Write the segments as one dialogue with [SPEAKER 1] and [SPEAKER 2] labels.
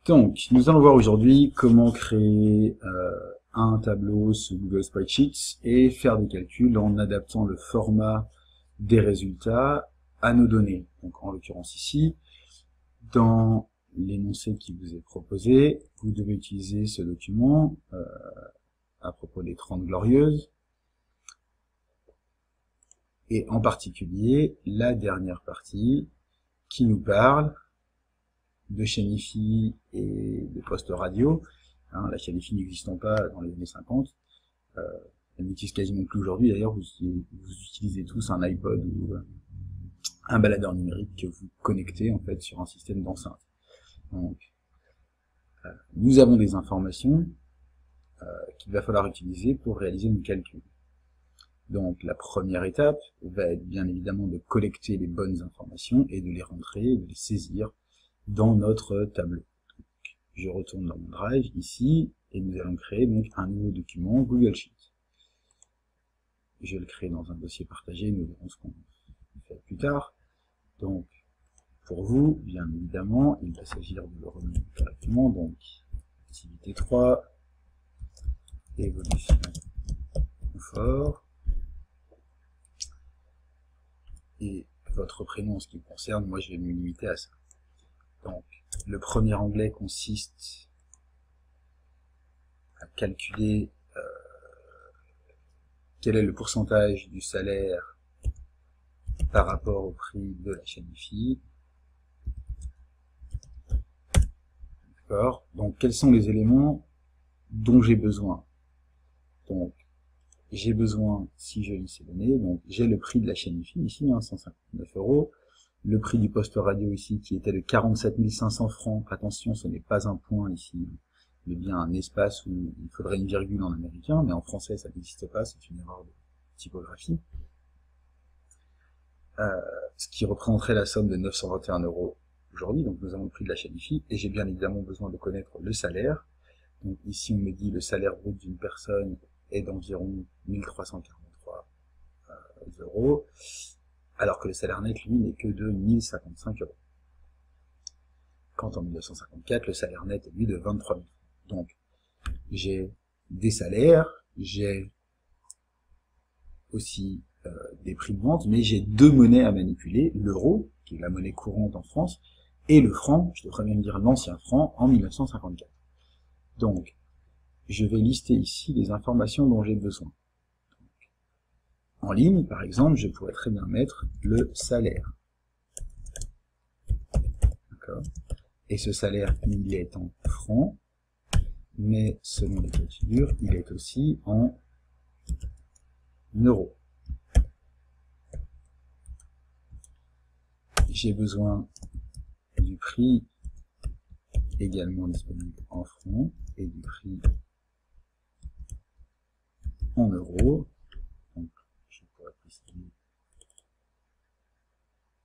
[SPEAKER 1] Donc, nous allons voir aujourd'hui comment créer un tableau sous Google Spreadsheets et faire des calculs en adaptant le format des résultats à nos données. Donc, en l'occurrence ici, dans l'énoncé qui vous est proposé, vous devez utiliser ce document à propos des 30 glorieuses, et en particulier la dernière partie qui nous parle de chaîne IFI et de postes radio. La chaîne IFI n'existant pas dans les années 50, elle n'existe quasiment plus aujourd'hui. D'ailleurs, vous utilisez tous un iPod ou un baladeur numérique que vous connectez en fait sur un système d'enceinte. Donc, nous avons des informations qu'il va falloir utiliser pour réaliser nos calculs. Donc la première étape va être bien évidemment de collecter les bonnes informations et de les rentrer, de les saisir dans notre tableau. Donc, je retourne dans mon Drive ici et nous allons créer donc un nouveau document Google Sheets. Je vais le créer dans un dossier partagé, nous verrons ce qu'on fait plus tard. Donc pour vous, bien évidemment, il va s'agir de le renommer correctement. Donc activité 3, évolution confort. Et votre prénom en ce qui me concerne, moi je vais me limiter à ça. Donc, le premier onglet consiste à calculer quel est le pourcentage du salaire par rapport au prix de la chaîne IFI. D'accord. Donc, quels sont les éléments dont j'ai besoin? Donc, j'ai besoin, si je lis ces données, donc j'ai le prix de la chaîne IFI ici, 159 €. Le prix du poste radio ici, qui était de 47 500 francs. Attention, ce n'est pas un point ici, mais bien un espace où il faudrait une virgule en américain, mais en français, ça n'existe pas, c'est une erreur de typographie. Ce qui représenterait la somme de 921 € aujourd'hui. Donc nous avons le prix de la chaîne IFI, et j'ai bien évidemment besoin de connaître le salaire. Donc ici, on me dit le salaire brut d'une personne est d'environ 1343 €. Alors que le salaire net, lui, n'est que de 1055 €. Quand en 1954, le salaire net est, lui, de 23 000. Donc, j'ai des salaires, j'ai aussi des prix de vente, mais j'ai deux monnaies à manipuler, l'euro, qui est la monnaie courante en France, et le franc, je devrais même dire l'ancien franc, en 1954. Donc, je vais lister ici les informations dont j'ai besoin. En ligne, par exemple, je pourrais très bien mettre le salaire. D'accord. Et ce salaire, il est en francs, mais selon les cas de figure, il est aussi en euros. J'ai besoin du prix également disponible en francs et du prix en euros. Donc, je pourrais préciser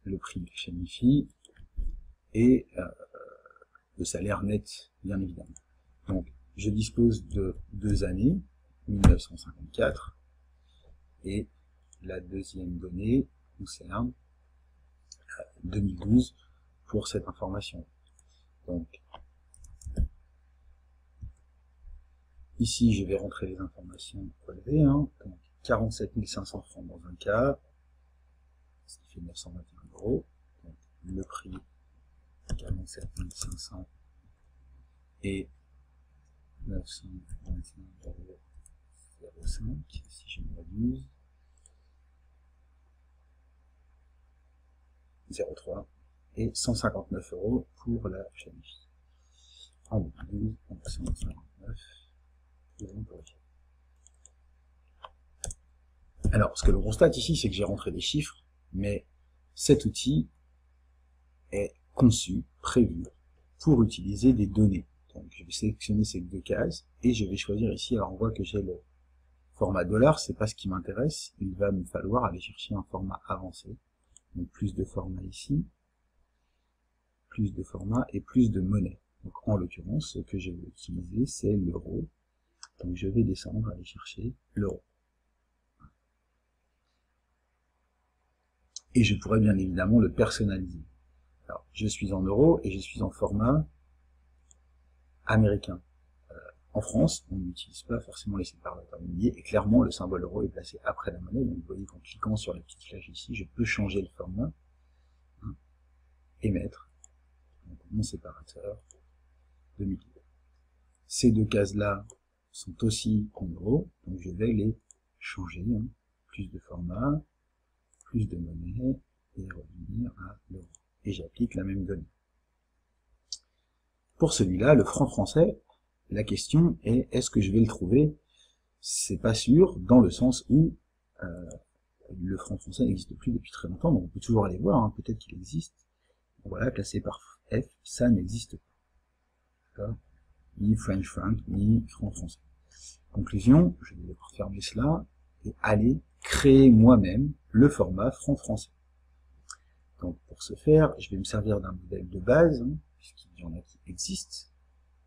[SPEAKER 1] le prix de chaîne IFI et le salaire net, bien évidemment. Donc, je dispose de 2 années, 1954, et la deuxième donnée concerne 2012 pour cette information. Donc, ici, je vais rentrer les informations relevées. Donc, 47 500 francs dans un cas, ce qui fait 921 €. Donc, le prix 47 500 et 921,05 €, si je ne m'abuse, 0,3 et 159 € pour la chaîne IFI. En 2012, donc 159. Alors, ce que l'on constate ici, c'est que j'ai rentré des chiffres, mais cet outil est conçu, prévu, pour utiliser des données. Donc, je vais sélectionner ces deux cases, et je vais choisir ici, alors on voit que j'ai le format $, c'est pas ce qui m'intéresse, il va me falloir aller chercher un format avancé. Donc, plus de format ici, plus de format et plus de monnaie. Donc, en l'occurrence, ce que je vais utiliser, c'est l'euro. Donc je vais descendre, aller chercher l'euro. Et je pourrais bien évidemment le personnaliser. Alors, je suis en euros et je suis en format américain. En France, on n'utilise pas forcément les séparateurs milliers, et clairement, le symbole euro est placé après la monnaie. Donc, vous voyez qu'en cliquant sur la petite flèche ici, je peux changer le format, hein, et mettre donc, mon séparateur de milliers. Ces deux cases-là sont aussi en euros, donc je vais les changer, hein, plus de format, plus de monnaie, et revenir à l'euro. Et j'applique la même donnée. Pour celui-là, le franc français, la question est, est-ce que je vais le trouver? C'est pas sûr, dans le sens où le franc français n'existe plus depuis très longtemps, donc on peut toujours aller voir, hein, peut-être qu'il existe. Voilà, classé par F, ça n'existe pas. Ni French franc, ni franc français. Conclusion, je vais fermer cela et aller créer moi-même le format franc français. Donc pour ce faire, je vais me servir d'un modèle de base, hein, puisqu'il y en a qui existent.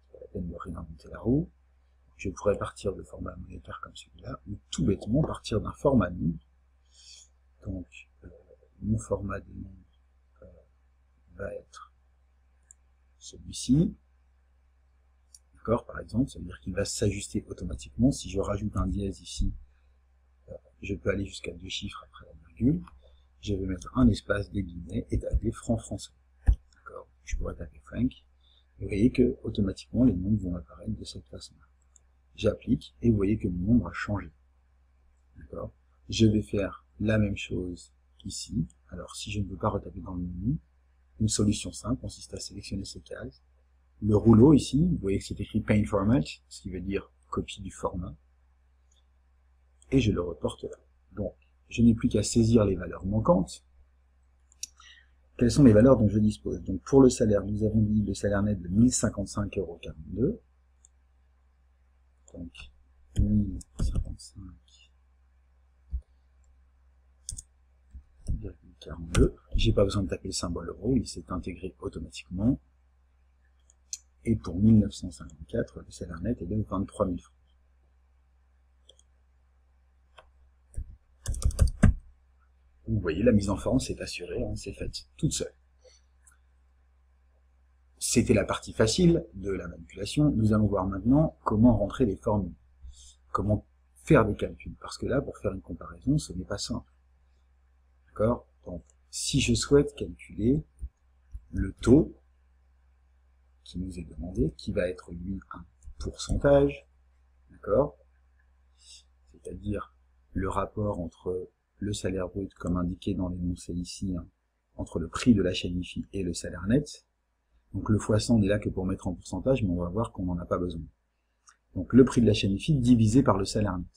[SPEAKER 1] C'est pas la peine de réinventer la roue. Je pourrais partir de format monétaire comme celui-là, ou tout bêtement partir d'un format nombre. Donc mon format des nombres va être celui-ci. D'accord, par exemple, ça veut dire qu'il va s'ajuster automatiquement. Si je rajoute un dièse ici, je peux aller jusqu'à 2 chiffres après la virgule. Je vais mettre un espace, des guillemets, et taper franc français. D'accord, je pourrais taper franc. Et vous voyez que automatiquement les nombres vont apparaître de cette façon-là. J'applique, et vous voyez que mon nombre a changé. D'accord, je vais faire la même chose ici. Alors, si je ne veux pas retaper dans le menu, une solution simple consiste à sélectionner ces cases. Le rouleau ici, vous voyez que c'est écrit Paint Format, ce qui veut dire copie du format, et je le reporte là. Donc, je n'ai plus qu'à saisir les valeurs manquantes. Quelles sont les valeurs dont je dispose? Donc, pour le salaire, nous avons dit le salaire net de 1055,42 €. Donc, 1055,42 €. J'ai pas besoin de taper le symbole euro, il s'est intégré automatiquement. Et pour 1954, le salaire net est de 23 000 francs. Vous voyez, la mise en forme s'est assurée, hein, c'est faite toute seule. C'était la partie facile de la manipulation. Nous allons voir maintenant comment rentrer les formules, comment faire des calculs, parce que là, pour faire une comparaison, ce n'est pas simple. D'accord? Donc, si je souhaite calculer le taux qui nous est demandé, qui va être lui un pourcentage, d'accord, c'est-à-dire le rapport entre le salaire brut, comme indiqué dans l'énoncé ici, hein, entre le prix de la chaîne IFI et le salaire net. Donc le fois 100 n'est là que pour mettre en pourcentage, mais on va voir qu'on n'en a pas besoin. Donc le prix de la chaîne IFI divisé par le salaire net.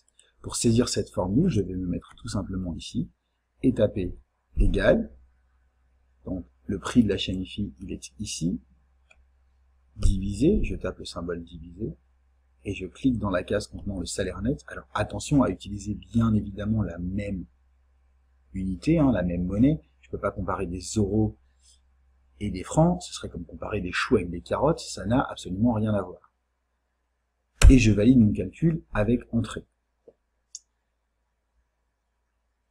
[SPEAKER 1] Pour saisir cette formule, je vais me mettre tout simplement ici, et taper égal, donc le prix de la chaîne IFI, il est ici, divisé, je tape le symbole divisé, et je clique dans la case contenant le salaire net. Alors attention à utiliser bien évidemment la même unité, hein, la même monnaie. Je ne peux pas comparer des euros et des francs, ce serait comme comparer des choux avec des carottes, ça n'a absolument rien à voir. Et je valide mon calcul avec entrée.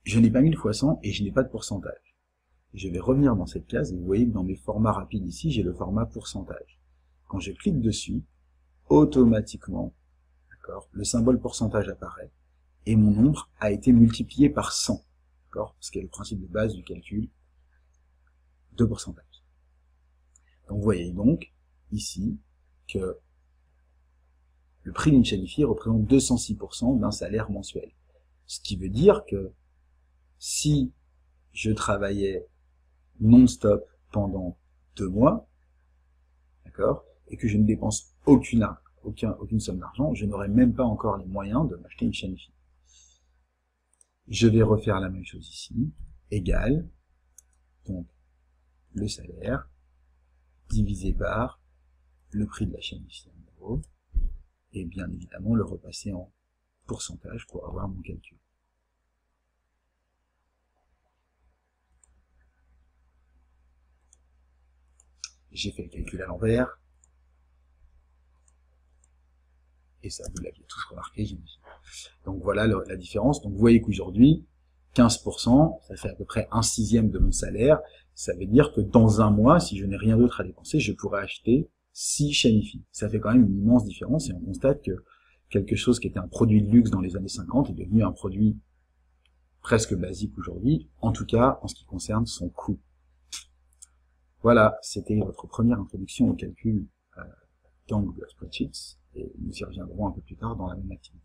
[SPEAKER 1] Je n'ai pas mis le fois 100 et je n'ai pas de pourcentage. Je vais revenir dans cette case et vous voyez que dans mes formats rapides ici, j'ai le format pourcentage. Quand je clique dessus, automatiquement, d'accord, le symbole pourcentage apparaît et mon nombre a été multiplié par 100, d'accord, ce qui est le principe de base du calcul de pourcentage. Donc vous voyez donc ici que le prix d'une chaîne IFI représente 206% d'un salaire mensuel. Ce qui veut dire que si je travaillais non-stop pendant 2 mois, d'accord, et que je ne dépense aucune somme d'argent, je n'aurais même pas encore les moyens de m'acheter une chaîne IFI. Je vais refaire la même chose ici, égal, donc le salaire, divisé par le prix de la chaîne IFI en euros, et bien évidemment le repasser en pourcentage pour avoir mon calcul. J'ai fait le calcul à l'envers, et ça vous l'aviez tous remarqué, j'imagine. Donc voilà la différence. Donc vous voyez qu'aujourd'hui, 15%, ça fait à peu près 1/6 de mon salaire. Ça veut dire que dans un mois, si je n'ai rien d'autre à dépenser, je pourrais acheter 6 chaînes IFI. Ça fait quand même une immense différence et on constate que quelque chose qui était un produit de luxe dans les années 50 est devenu un produit presque basique aujourd'hui, en tout cas en ce qui concerne son coût. Voilà, c'était votre première introduction au calcul d'angle de spreadsheets, et nous y reviendrons un peu plus tard dans la même activité.